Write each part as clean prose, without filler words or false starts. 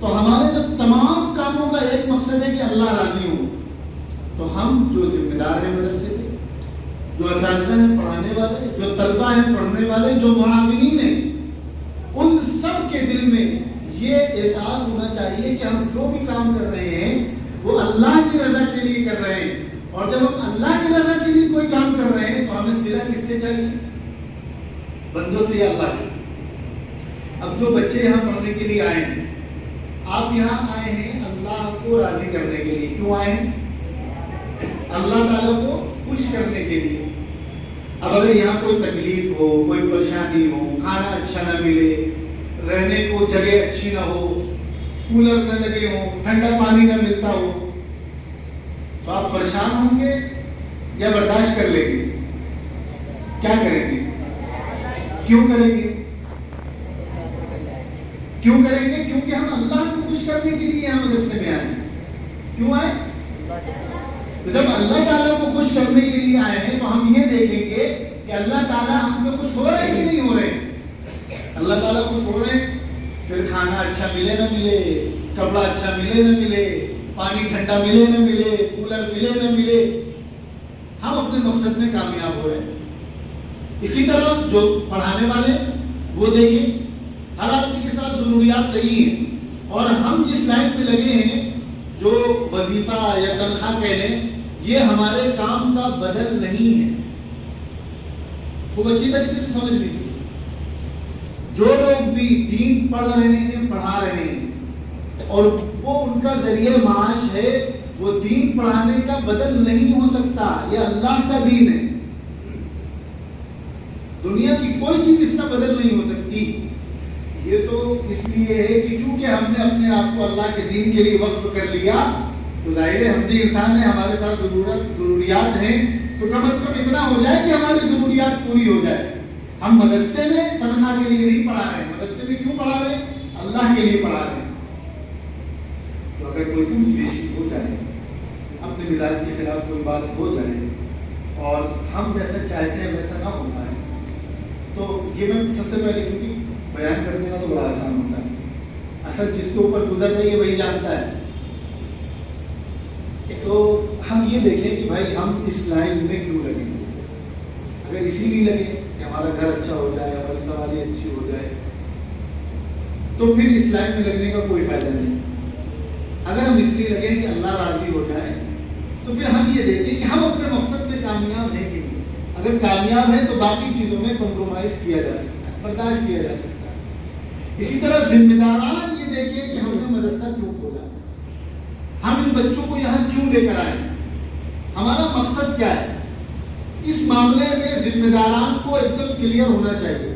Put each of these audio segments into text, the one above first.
تو ہمارے جب تمام کاموں کا ایک مقصد ہے کہ اللہ راضی ہو، تو ہم جو ذمہ دار ہیں مدرسے کے، جو اساتذہ ہیں پڑھانے والے، جو طلبہ ہیں پڑھنے والے، جو معاونین ہیں، ان سب کے دل میں یہ احساس ہونا چاہیے کہ ہم جو بھی کام کر رہے ہیں وہ اللہ کی رضا کے لیے کر رہے ہیں. اور جب ہم اللہ کی رضا کے لیے کوئی کام کر رہے ہیں تو ہمیں صلہ کس سے چاہیے؟ بندوں سے یا اللہ سے. اب جو بچے یہاں پڑھنے کے لیے آئے ہیں، آپ یہاں آئے ہیں اللہ کو راضی کرنے کے لیے. کیوں آئے ہیں؟ اللہ تعالیٰ کو خوش کرنے کے لیے. اب اگر یہاں کوئی تکلیف ہو، کوئی پریشانی ہو، کھانا اچھا نہ ملے، رہنے کو جگہ اچھی نہ ہو، کولر نہ لگے ہو، ٹھنڈا پانی نہ ملتا ہو، تو آپ پریشان ہوں گے یا برداشت کر لیں گے؟ کیا کریں گے؟ کیوں کریں گے؟ کیوں کریں گے؟ کیونکہ ہم اللہ کو خوش کرنے کے لیے یہاں مدرسے میں آئے ہیں. کیوں آئے؟ تو جب اللہ تعالیٰ کو خوش کرنے کے لیے آئے ہیں تو ہم یہ دیکھیں گے کہ اللہ تعالیٰ ہم سے خوش ہو رہے ہیں کہ نہیں ہو رہے ہیں. اللہ تعالیٰ خوش ہو رہے ہیں، پھر کھانا اچھا ملے نہ ملے، کپڑا اچھا ملے نہ ملے، پانی ٹھنڈا ملے نہ ملے، کولر ملے نہ ملے، ہم اپنے مقصد میں کامیاب ہو رہے ہیں. اسی طرح جو پڑھانے والے وہ دیکھیں حالات کے ساتھ ضروریات صحیح ہیں، اور ہم جس لائن پہ لگے ہیں جو وظیفہ یا تنخواہ کہہ لیں، یہ ہمارے کام کا بدل نہیں ہے. خوب اچھی طریقے سے سمجھ لیجیے. جو لوگ بھی دین پڑھ رہے ہیں، پڑھا رہے ہیں، اور وہ ان کا ذریعہ معاش ہے، وہ دین پڑھانے کا بدل نہیں ہو سکتا. یہ اللہ کا دین ہے، دنیا کی کوئی چیز اس کا بدل نہیں ہو سکتی. یہ تو اس لیے ہے کہ چونکہ ہم نے اپنے آپ کو اللہ کے دین کے لیے وقف کر لیا، تو ظاہر ہے ہم بھی انسان ہیں، ہمارے ساتھ ضروریات ہیں، تو کم از کم اتنا ہو جائے کہ ہماری ضروریات پوری ہو جائے. ہم مدرسے میں تنخواہ کے لیے نہیں پڑھا رہے ہیں. مدرسے میں کیوں پڑھا رہے ہیں؟ اللہ کے لیے پڑھا رہے ہیں. تو اگر کوئی کم بیشی ہو جائے، اپنے مزاج کے خلاف کوئی بات ہو جائے اور ہم جیسا چاہتے ہیں ویسا نہ ہو پائے، تو یہ میں سب سے پہلے کیونکہ بیان کر دینا تو بڑا آسان ہوتا ہے، اصل جس کے اوپر گزر رہی ہے وہی جانتا ہے. تو ہم یہ دیکھیں کہ بھائی ہم اس لائن میں کیوں لگیں. اگر اسی لیے لگیں کہ ہمارا گھر اچھا ہو جائے، ہماری سواری اچھی ہو جائے، تو پھر اس لائن میں لگنے کا کوئی فائدہ نہیں. اگر ہم اس لیے لگیں کہ اللہ راضی ہو جائے، تو پھر ہم یہ دیکھیں کہ ہم اپنے مقصد میں کامیاب ہیں کہ نہیں. اگر کامیاب ہیں تو باقی چیزوں میں کمپرومائز کیا جا سکتا ہے، برداشت کیا جا سکتا ہے. اسی طرح ذمہ داران یہ دیکھیں کہ ہم نے مدرسہ کیوں کھولا، ہم ان بچوں کو یہاں کیوں لے کر آئے، ہمارا مقصد کیا ہے. اس معاملے میں ذمہ داران کو ایک دم کلیئر ہونا چاہیے.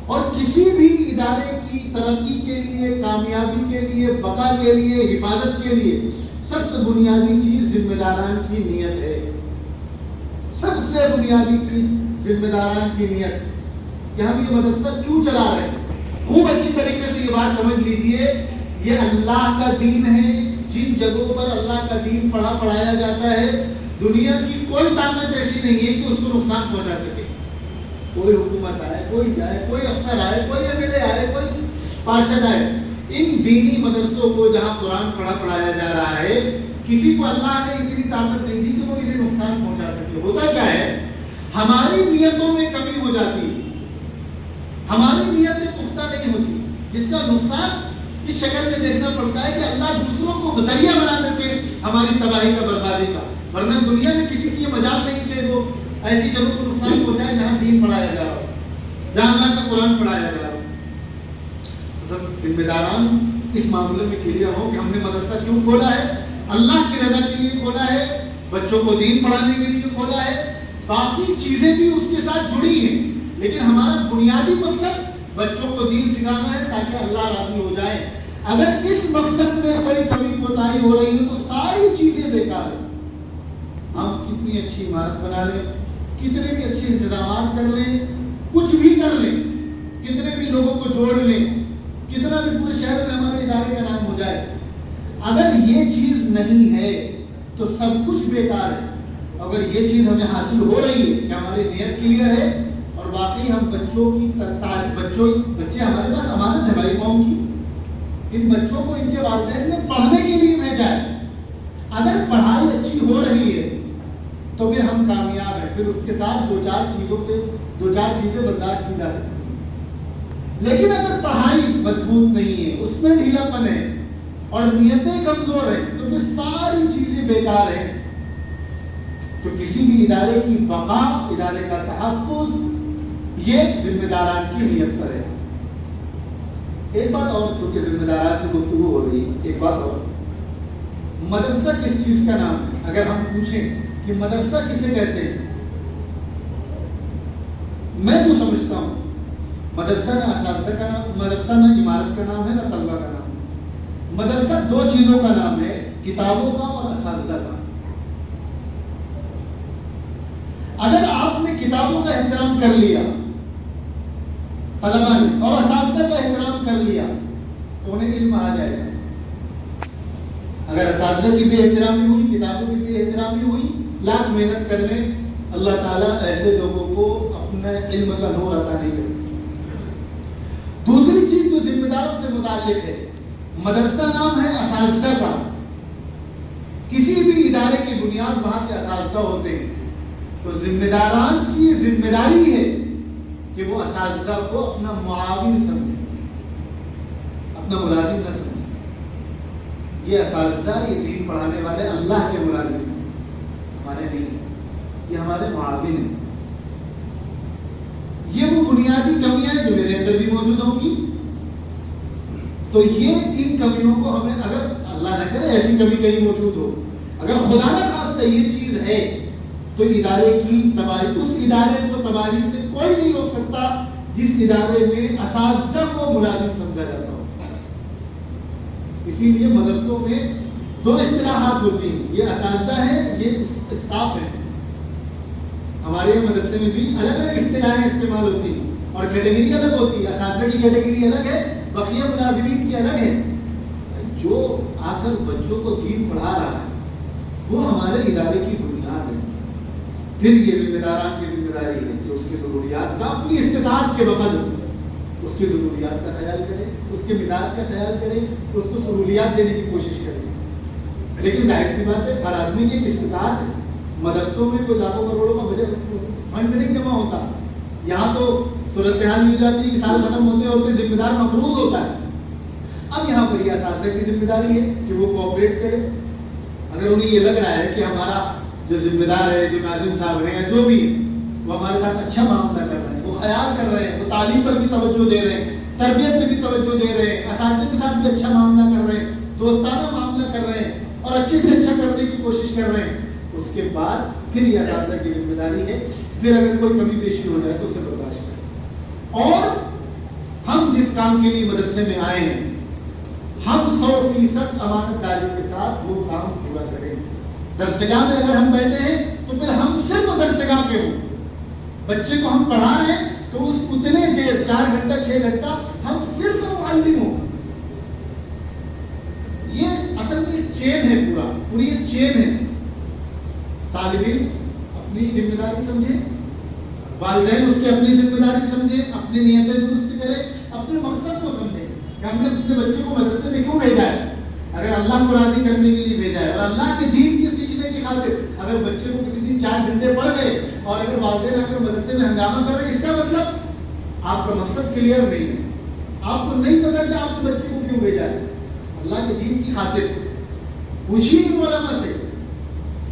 اور کسی بھی ادارے کی ترقی کے لیے، کامیابی کے لیے، بقا کے لیے، حفاظت کے لیے سب سے بنیادی چیز ذمہ داران کی نیت ہے. سب سے بنیادی چیز ذمہ داران کی نیت کہ ہم یہ مدرسہ کیوں چلا رہے ہیں. خوب اچھی طریقے سے یہ بات سمجھ لیجیے، یہ اللہ کا دین ہے. جن جگہوں پر اللہ کا دین پڑھایا جاتا ہے، دنیا کی کوئی طاقت ایسی نہیں ہے کہ اس کو نقصان پہنچا سکے. کوئی حکومت آئے، کوئی جائے، کوئی افسر آئے، کوئی ایم ایل اے آئے، کوئی پارشد آئے، ان دینی مدرسوں کو جہاں قرآن پڑھایا جا رہا ہے، کسی کو اللہ نے اتنی طاقت نہیں دی کہ وہ انہیں نقصان پہنچا سکے. ہوتا کیا ہے، ہماری نیتوں میں کمی ہو جاتی ہے، ہماری نیتیں پختہ نہیں ہوتی، جس کا نقصان اس شکل میں دیکھنا پڑتا ہے کہ اللہ دوسروں کو ذریعہ بنا دیتے ہیں ہماری تباہی کا، بربادی کا. ورنہ دنیا میں کسی کی یہ مجال نہیں کہ وہ ایسی جگہوں کو نقصان پہنچائے جہاں دین پڑھایا جا رہا ہو، جہاں اللہ کا قرآن پڑھایا جا رہا ہو. سب ذمہ داران اس معاملے میں کلیئر ہو کہ ہم نے مدرسہ کیوں کھولا ہے. اللہ کی رضا کے لیے کھولا ہے، بچوں کو دین پڑھانے کے لیے کھولا ہے. باقی چیزیں بھی اس کے ساتھ جڑی ہیں، لیکن ہمارا بنیادی مقصد بچوں کو دین سکھانا ہے تاکہ اللہ راضی ہو جائے. اگر اس مقصد میں کوئی کمی کوتاہی ہو رہی ہے تو ساری چیزیں بیکار ہیں. ہم کتنی اچھی عمارت بنا لیں، کتنے بھی اچھے انتظامات کر لیں، کچھ بھی کر لیں، کتنے بھی لوگوں کو جوڑ لیں، کتنا بھی پورے شہر میں ہمارے ادارے کا نام ہو جائے، اگر یہ چیز نہیں ہے تو سب کچھ بیکار ہے. اگر یہ چیز ہمیں حاصل ہو رہی ہے کہ ہماری نیت کلیئر ہے اور واقعی ہم بچوں کی بچے ہمارے پاس امانت ہے ہماری قوم کی، ان بچوں کو ان کے والدین نے پڑھنے کے لیے بھیجا ہے. اگر پڑھائی اچھی ہو رہی ہے تو پھر ہم کامیاب ہیں, پھر اس کے ساتھ دو چار چیزیں برداشت کی جا سکتی ہیں. لیکن اگر پڑھائی مضبوط نہیں ہے, اس میں ڈھیلا پن ہے اور نیتیں کمزور ہیں, تو پھر ساری چیزیں بیکار ہیں. تو کسی بھی ادارے کی بقا, ادارے کا تحفظ, یہ ذمہ داران کی نیت پر ہے. ایک بات اور, چونکہ ذمہ داران سے گفتگو ہو رہی ہے, ایک بات اور, مدرسہ کس چیز کا نام ہے؟ اگر ہم پوچھیں کہ مدرسہ کسے کہتے ہیں, میں جو سمجھتا ہوں مدرسہ نہ اساتذہ کا نام, مدرسہ نہ عمارت کا نام ہے نہ طلبہ کا نام ہے. مدرسہ دو چیزوں کا نام ہے, کتابوں کا اور اساتذہ کا. اگر آپ نے کتابوں کا احترام کر لیا طلبہ نے, اور اساتذہ کا احترام کر لیا, تو انہیں علم آ جائے گا. اگر اساتذہ کی بھی احترامی ہوئی, کتابوں کی بھی احترامی ہوئی, لاکھ محنت کر لیں, اللہ تعالیٰ ایسے لوگوں کو اپنے علم کا نور عطا نہیں کرے. دوسری چیز جو ذمہ داروں سے متعلق ہے, مدرسہ نام ہے اساتذہ کا. کسی بھی ادارے کی بنیاد وہاں کے اساتذہ ہوتے ہیں, تو ذمہ داران کی ذمہ داری ہے کہ وہ اساتذہ کو اپنا معاون سمجھیں, اپنا ملازم نہ سمجھیں. یہ اساتذہ, یہ دین پڑھانے والے اللہ کے ملازم ہیں, ہمارے نہیں, یہ ہمارے معاون ہیں. یہ وہ بنیادی کمیاں ہیں جو میرے اندر بھی موجود ہوں گی. تو یہ ان کمیوں کو ہمیں, اگر اللہ نہ کرے ایسی کمی کہیں موجود ہو, اگر خدا نہ خواستہ یہ چیز ہے, تو ادارے کی تباہی, اس ادارے کو تباہی سے کوئی نہیں روک سکتا جس ادارے میں اساتذہ کو ملازم سمجھا جاتا ہو. اسی لیے مدرسوں میں دو اصطلاحات ہوتی ہیں, یہ اساتذہ ہے, یہ اسٹاف ہے. ہمارے مدرسے میں بھی الگ الگ اصطلاحیں استعمال ہوتی ہیں اور کیٹیگری الگ ہوتی ہے. اساتذہ کی کیٹیگری الگ ہے, بقیہ ملازمین کی الگ ہے. جو آ کر بچوں کو دین پڑھا رہا ہے وہ ہمارے ادارے کی بنیاد ہے. پھر یہ ذمہ داران کی ذمہ داری ہے کہ اس کی ضروریات کا اپنی استطاعت کے بقدر اس کی ضروریات کا خیال کرے, اس کے مزاج کا خیال کرے, اس کو سہولیات دینے کی کوشش کرے. لیکن ظاہر سی بات ہے, ہر آدمی کی استطاعت ہے. مدرسوں میں کوئی لاکھوں کروڑوں کا بجٹ فنڈ نہیں جمع ہوتا. یہاں تو صورتحال مل جاتی ہے کہ سال ختم ہوتے ہوتے ذمہ دار مفروض ہوتا ہے. اب یہاں پر یہ اساتذہ کی ذمہ داری ہے کہ وہ کوآپریٹ کرے. اگر انہیں یہ لگ رہا ہے کہ ہمارا جو ذمہ دار ہے, جو ناظم صاحب ہیں, جو بھی وہ ہمارے ساتھ اچھا معاملہ کر رہے ہیں, وہ خیال کر رہے ہیں, وہ تعلیم پر بھی توجہ دے رہے ہیں, تربیت پہ بھی توجہ دے رہے ہیں, اساتذہ کے ساتھ بھی اچھا معاملہ کر رہے ہیں, دوستانہ معاملہ کر رہے ہیں اور اچھے سے اچھا کرنے کی کوشش کر رہے ہیں, اس کے بعد پھر یہ اساتذہ کی ذمہ داری ہے پھر اگر کوئی کمی پیشی ہو جائے تو اسے برداشت کریں. اور ہم جس کام کے لیے مدرسے میں آئے ہیں ہم 100% امانت داری کے ساتھ وہ کام پورا کریں. درسگاہ میں اگر ہم بیٹھے ہیں تو پھر ہم صرف درسگاہ پہ ہوں. بچے کو ہم پڑھا رہے ہیں تو اس اتنے دیر 4 گھنٹہ 6 گھنٹہ ہم صرف معلم ہوں. یہ اصل میں چین ہے, پوری ایک چین ہے. طالب علم اپنی ذمہ داری سمجھے, والدین اس کی اپنی ذمہ داری سمجھے, اپنی نیتیں درست کرے, اپنے مقصد کو سمجھے کہ ہم نے اپنے بچے کو مدرسے میں کیوں بھیجا ہے. اگر اللہ کو راضی کرنے کے لیے بھیجا ہے اور اللہ کے دین کے سیکھنے کی خاطر, اگر بچے کو کسی دن 4 گھنٹے پڑھ گئے اور اگر والدین آ کر مدرسے میں ہنگامہ کر رہے ہیں, اس کا مطلب آپ کا مقصد کلیئر نہیں ہے. آپ کو نہیں پتا کہ آپ کے بچے کو کیوں بھیجا ہے. اللہ کے دین کی خاطر پوچھیے علماء سے.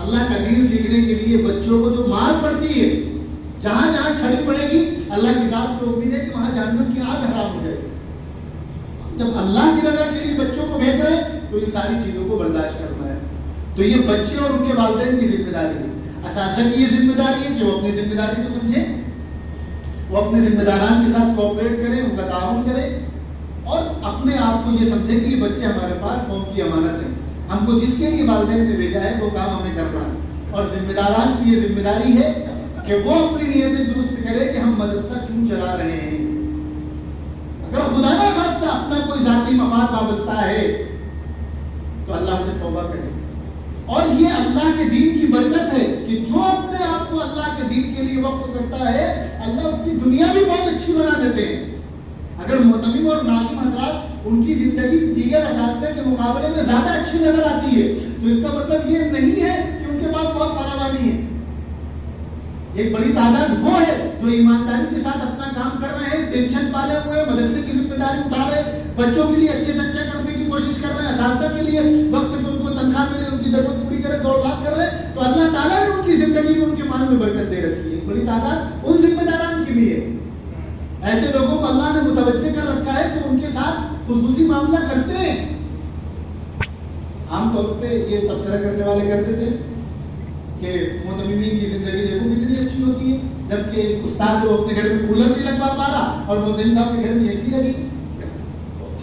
اللہ کا دین سیکھنے کے لیے بچوں کو جو مار پڑتی ہے, جہاں جہاں چھڑی پڑے گی, اللہ کی ذات کو امید ہے کہ وہاں جہنم کی آگ حرام ہو جائے گی. جب اللہ کی رضا کے لیے بچوں کو بھیج رہے ہیں تو ان ساری چیزوں کو برداشت کرنا ہے. تو یہ بچے اور ان کے والدین کی ذمہ داری ہے. اساتذہ کی یہ ذمہ داری ہے کہ وہ اپنی ذمہ داری کو سمجھیں, وہ اپنے ذمہ داران کے ساتھ کوآپریٹ کریں, ان کا تعاون کریں اور اپنے آپ کو یہ سمجھیں کہ یہ بچے ہمارے پاس قوم کی امانت ہیں. ہم کو جس کے لیے والدین نے بھیجا ہے وہ کام ہمیں کرنا ہے. اور ذمہ داران کی یہ ذمہ داری ہے کہ وہ اپنی نیتیں درست کرے کہ ہم مدرسہ کیوں چلا رہے ہیں. اگر خدا نہ خواستہ اپنا کوئی ذاتی مفاد وابستہ ہے تو اللہ سے توبہ کرے. اور یہ اللہ کے دین کی برکت ہے کہ جو اپنے آپ کو اللہ کے دین کے لیے وقف کرتا ہے, اللہ اس کی دنیا بھی بہت اچھی بنا دیتے ہیں. اگر معتمم اور ناظم حضرات ان کی زندگی دیگر اساتذہ کے مقابلے میں زیادہ اچھی نظر آتی ہے، تو اس کا مطلب یہ نہیں ہے کہ ان کے پاس بہت فراوانی ہے۔ ایک بڑی تعداد وہ ہے جو ایمانداری کے ساتھ اپنا کام کر رہے ہیں، ٹینشن پالے ہوئے، مدرسے کی ذمہ داری اٹھا رہے ہیں، بچوں کے لیے اچھے سے اچھا کرنے کی کوشش کر رہے ہیں، اساتذہ کے لیے وقت پہ ان کو تنخواہ ملے، ان کی ضرورت پوری کرے، دوڑ بھاگ کر رہے ہیں، تو اللہ تعالیٰ نے ان کی زندگی میں ان کے مال میں برکت دے رکھی ہے۔ بڑی تعداد ان ذمہ داران کی بھی ہے۔ ایسے لوگوں کو اللہ نے متوجہ کر رکھا ہے کہ ان کے ساتھ خصوصی معاملہ کرتے ہیں۔ عام طور پہ یہ تبصرہ کرنے والے کرتے تھے کہ معتمدین کی زندگی دیکھو کتنی اچھی ہوتی ہے، جبکہ ایک استاد جو اپنے گھر میں کولر نہیں لگوا پا رہا اور معتمد صاحب کے گھر میں اے سی لگی،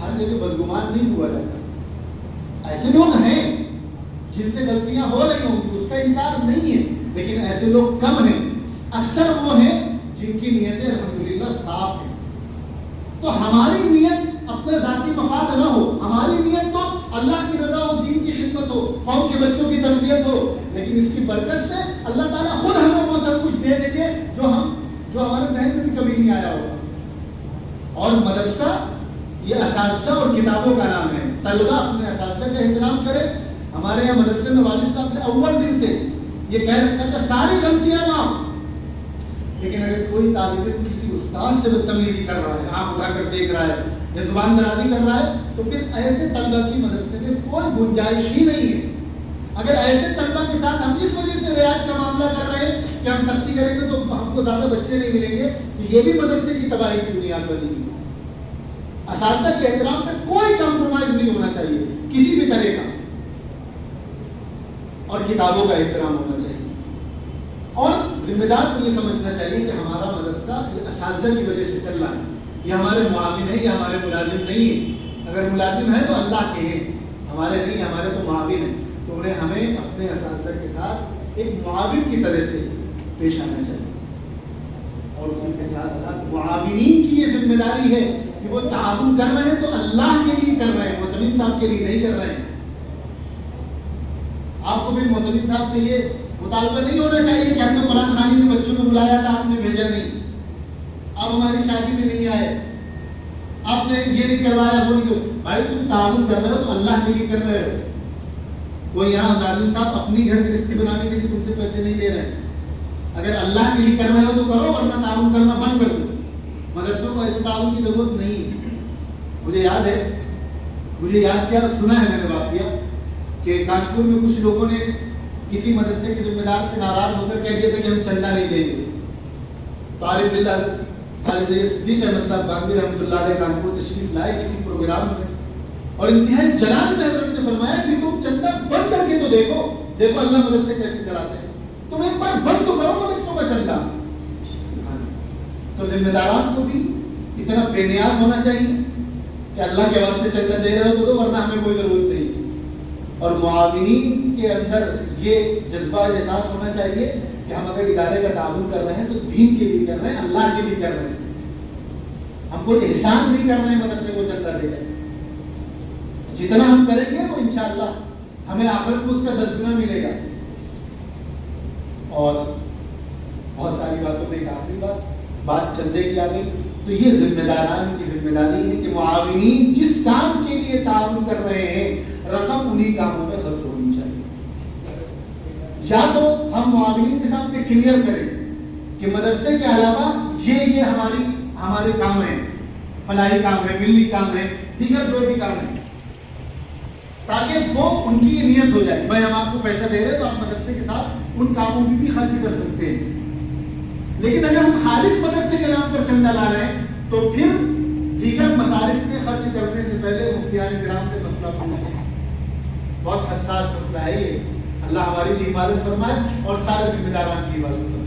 ہر جگہ بدگمان نہیں ہوا جاتا۔ ایسے لوگ ہیں جن سے غلطیاں ہو رہی ہوں گی، اس کا انکار نہیں ہے، لیکن ایسے لوگ کم ہیں۔ اکثر وہ ہیں جن کی نیتیں الحمدللہ صاف ہیں۔ تو ہماری نیت اپنے ذاتی مفاد نہ ہو، ہماری نیت تو اللہ کی رضا و دین کی خدمت ہو، قوم کے بچوں کی تربیت ہو، لیکن اس کی برکت سے اللہ تعالیٰ خود ہمیں وہ سب کچھ دے دیں گے جو ہمارے ذہن میں بھی کبھی نہیں آیا ہوگا۔ اور مدرسہ یہ اساتذہ اور کتابوں کا نام ہے۔ طلبہ اپنے اساتذہ کا احترام کرے۔ ہمارے یہاں مدرسے میں والد صاحب نے اول دن سے یہ کہہ رکھا تھا ساری غلطیاں معاف، لیکن اگر کوئی طالب علم کسی استاد سے بدتمیزی کر رہا ہے، آنکھ اٹھا کر دیکھ رہا ہے یا زبان درازی کر رہا ہے، تو پھر ایسے طلبہ کی مدرسے میں کوئی گنجائش ہی نہیں ہے۔ اگر ایسے طلبہ کے ساتھ ہم اس وجہ سے رعایت کا معاملہ کر رہے ہیں کہ ہم سختی کریں گے تو ہم کو زیادہ بچے نہیں ملیں گے، تو یہ بھی مدرسے کی تباہی کی بنیاد بنی ہوئی ہے۔ اساتذہ کے احترام میں کوئی کمپرومائز نہیں ہونا چاہیے کسی بھی طرح کا، اور کتابوں کا احترام ہونا چاہیے۔ اور ذمہ دار کو یہ سمجھنا چاہیے کہ ہمارا مدرسہ یہ اساتذہ کی وجہ سے چل رہا ہے، یہ ہمارے معاون ہے، یہ ہمارے ملازم نہیں ہے۔ اگر ملازم ہے تو اللہ کے ہیں، ہمارے نہیں، ہمارے تو معاون ہیں، تو انہیں ہمیں اپنے اساتذہ کے ساتھ ایک معاون کی طرح سے پیش آنا چاہیے۔ اور اسی کے ساتھ ساتھ معاونین کی یہ ذمہ داری ہے کہ وہ تعاون کر رہے ہیں تو اللہ کے لیے کر رہے ہیں، معتمد صاحب کے لیے نہیں کر رہے ہیں۔ آپ کو بھی معتمد صاحب سے یہ مطالبہ نہیں ہونا چاہیے کہ ہم نے قرآن خوانی میں بچوں کو بلایا تھا، آپ نے بھیجا نہیں، آپ ہماری شادی میں نہیں آئے، آپ نے یہ نہیں کروایا، وہ نہیں۔ بھائی تم تعاون کر رہے ہو تو اللہ کے لیے کر رہے ہو۔ کوئی یہاں ناظم صاحب اپنی گھر گرہستی بنانے کے لیے تم سے پیسے نہیں لے رہے ہیں۔ اگر اللہ کے لیے کر رہے ہو تو کرو، ورنہ تعاون کرنا بند کر دو۔ مدرسوں کو ایسے تعاون کی ضرورت نہیں ہے۔ مجھے یاد کیا سنا ہے میں نے واقعہ کہ کانپور میں کچھ لوگوں نے کسی مدرسے کے ذمہ دار سے ناراض ہو کر کہہ دیا تھا کہ ہم چندہ نہیں دیں گے۔ طالب علم قاری سید صدیق احمد صاحب گانوی رحمۃ اللہ علیہ کانپور تشریف لائے کسی پروگرام میں، اور انتہائی جلال میں حضرت نے فرمایا کہ تم چندہ بند کر کے تو دیکھو اللہ مدرسے کیسے چلاتے ہیں، تم ایک بار بند تو کرو مدرسوں کا چندہ۔ تو ذمہ داران کو بھی اتنا بے نیاز ہونا چاہیے کہ اللہ کے واسطے چندہ دے رہے ہو تو دو، ورنہ ہمیں کوئی ضرورت نہیں۔ اور معاونین کے اندر یہ جذبہ احساس ہونا چاہیے کہ ہم اگر ادارے کا تعاون کر رہے ہیں تو دین کے لیے کر رہے ہیں، اللہ کے لیے کر رہے ہیں، ہم کوئی احسان نہیں کر رہے ہیں مدرسے کو چندہ دے کر۔ جتنا ہم کریں گے وہ انشاءاللہ ہمیں آخرت میں اس کا 10 گنا ملے گا۔ اور بہت ساری باتوں میں ایک آخری بات چندے کی آ گئی، تو یہ ذمہ داران کی ذمہ داری ہے کہ معاونین جس کام کے لیے تعاون کر رہے ہیں رقم انہی کاموں میں خرچ ہونی چاہیے۔ یا تو ہم معاونین کے سامنے کلیئر کریں کہ مدرسے کے علاوہ یہ ہمارے کام ہیں، فلاحی کام ہے، ملی کام ہے، دیگر جو بھی کام ہے، تاکہ وہ ان کی نیت ہو جائے بھائی ہم آپ کو پیسہ دے رہے ہیں تو آپ مدرسے کے ساتھ ان کاموں کی بھی خرچ کر سکتے ہیں۔ لیکن اگر ہم خالص مدرسے کے نام پر چندہ لا رہے ہیں تو پھر دیگر مصارف میں خرچ کرنے سے پہلے مفتیان کرام سے مسئلہ پوچھیں۔ بہت حساس مسئلہ ہے یہ، اللہ ہماری بھی حفاظت فرمائے اور سارے ذمہ داران کی حفاظت فرمائے۔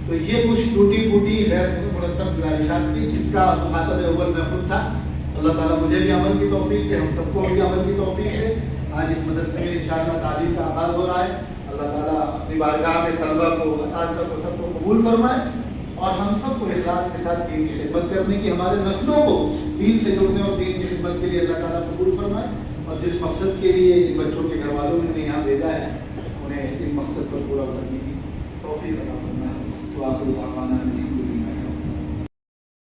تو یہ کچھ ٹوٹی پھوٹی غیر مرتب گزارشات تھی جس کا مخاطب اول میں خود تھا۔ اللہ تعالیٰ مجھے بھی عمل کی توفیق دے، ہم سب کو بھی عمل کی توفیق دے۔ آج اس مدرسے میں انشاءاللہ تعلیم کا آغاز ہو رہا ہے۔ اللہ تعالیٰ اپنی بارگاہ میں طلبہ کو، اساتذہ کو، سب کو قبول فرمائے اور ہم سب کو اخلاص کے ساتھ دین کی خدمت کرنے کی، ہمارے نسلوں کو دین سے جڑنے اور دین کی خدمت کے لیے اللہ تعالیٰ قبول فرمائے، اور جس مقصد کے لیے ان بچوں کے گھر والوں نے یہاں بھیجا ہے انہیں ان مقصد پر پورا کرنے کی توفیق عطا فرمائے۔ تو آخر دعوانا